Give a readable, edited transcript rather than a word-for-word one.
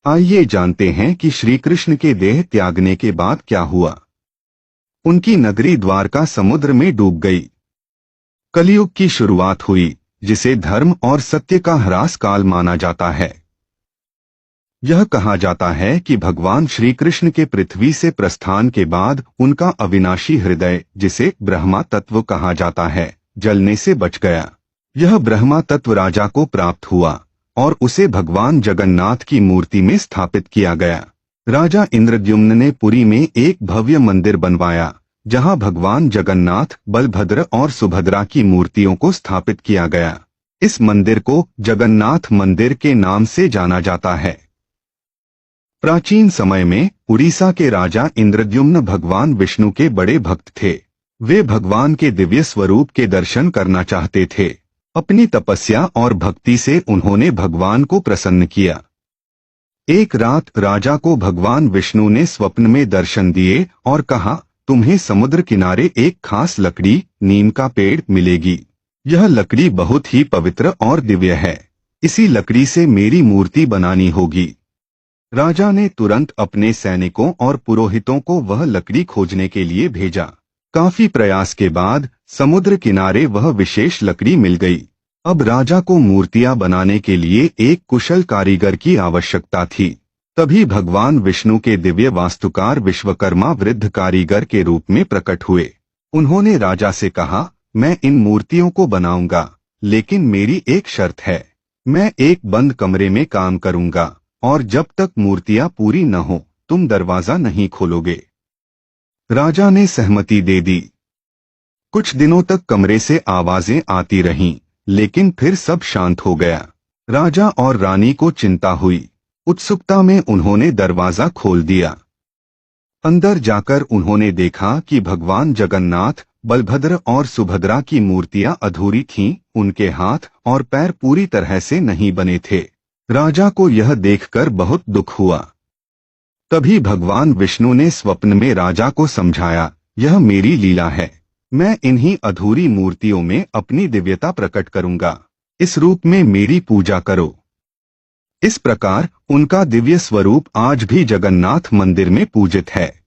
आइए जानते हैं कि श्री कृष्ण के देह त्यागने के बाद क्या हुआ। उनकी नगरी द्वारका समुद्र में डूब गई। कलयुग की शुरुआत हुई, जिसे धर्म और सत्य का ह्रास काल माना जाता है। यह कहा जाता है कि भगवान श्री कृष्ण के पृथ्वी से प्रस्थान के बाद उनका अविनाशी हृदय, जिसे ब्रह्मा तत्व कहा जाता है, जलने से बच गया। यह ब्रह्मा तत्व राजा को प्राप्त हुआ और उसे भगवान जगन्नाथ की मूर्ति में स्थापित किया गया। राजा इंद्रद्युम्न ने पुरी में एक भव्य मंदिर बनवाया, जहां भगवान जगन्नाथ, बलभद्र और सुभद्रा की मूर्तियों को स्थापित किया गया। इस मंदिर को जगन्नाथ मंदिर के नाम से जाना जाता है। प्राचीन समय में उड़ीसा के राजा इंद्रद्युम्न भगवान विष्णु के बड़े भक्त थे। वे भगवान के दिव्य स्वरूप के दर्शन करना चाहते थे। अपनी तपस्या और भक्ति से उन्होंने भगवान को प्रसन्न किया। एक रात राजा को भगवान विष्णु ने स्वप्न में दर्शन दिए और कहा, तुम्हें समुद्र किनारे एक खास लकड़ी, नीम का पेड़ मिलेगी। यह लकड़ी बहुत ही पवित्र और दिव्य है। इसी लकड़ी से मेरी मूर्ति बनानी होगी। राजा ने तुरंत अपने सैनिकों और पुरोहितों को वह लकड़ी खोजने के लिए भेजा। काफी प्रयास के बाद समुद्र किनारे वह विशेष लकड़ी मिल गई। अब राजा को मूर्तियां बनाने के लिए एक कुशल कारीगर की आवश्यकता थी। तभी भगवान विष्णु के दिव्य वास्तुकार विश्वकर्मा वृद्ध कारीगर के रूप में प्रकट हुए। उन्होंने राजा से कहा, मैं इन मूर्तियों को बनाऊंगा, लेकिन मेरी एक शर्त है। मैं एक बंद कमरे में काम करूंगा और जब तक मूर्तियां पूरी न हो, तुम दरवाजा नहीं खोलोगे। राजा ने सहमति दे दी। कुछ दिनों तक कमरे से आवाजें आती रहीं, लेकिन फिर सब शांत हो गया। राजा और रानी को चिंता हुई। उत्सुकता में उन्होंने दरवाजा खोल दिया। अंदर जाकर उन्होंने देखा कि भगवान जगन्नाथ, बलभद्र और सुभद्रा की मूर्तियां अधूरी थीं। उनके हाथ और पैर पूरी तरह से नहीं बने थे। राजा को यह देखकर बहुत दुख हुआ। तभी भगवान विष्णु ने स्वप्न में राजा को समझाया, यह मेरी लीला है। मैं इन्हीं अधूरी मूर्तियों में अपनी दिव्यता प्रकट करूंगा। इस रूप में मेरी पूजा करो। इस प्रकार उनका दिव्य स्वरूप आज भी जगन्नाथ मंदिर में पूजित है।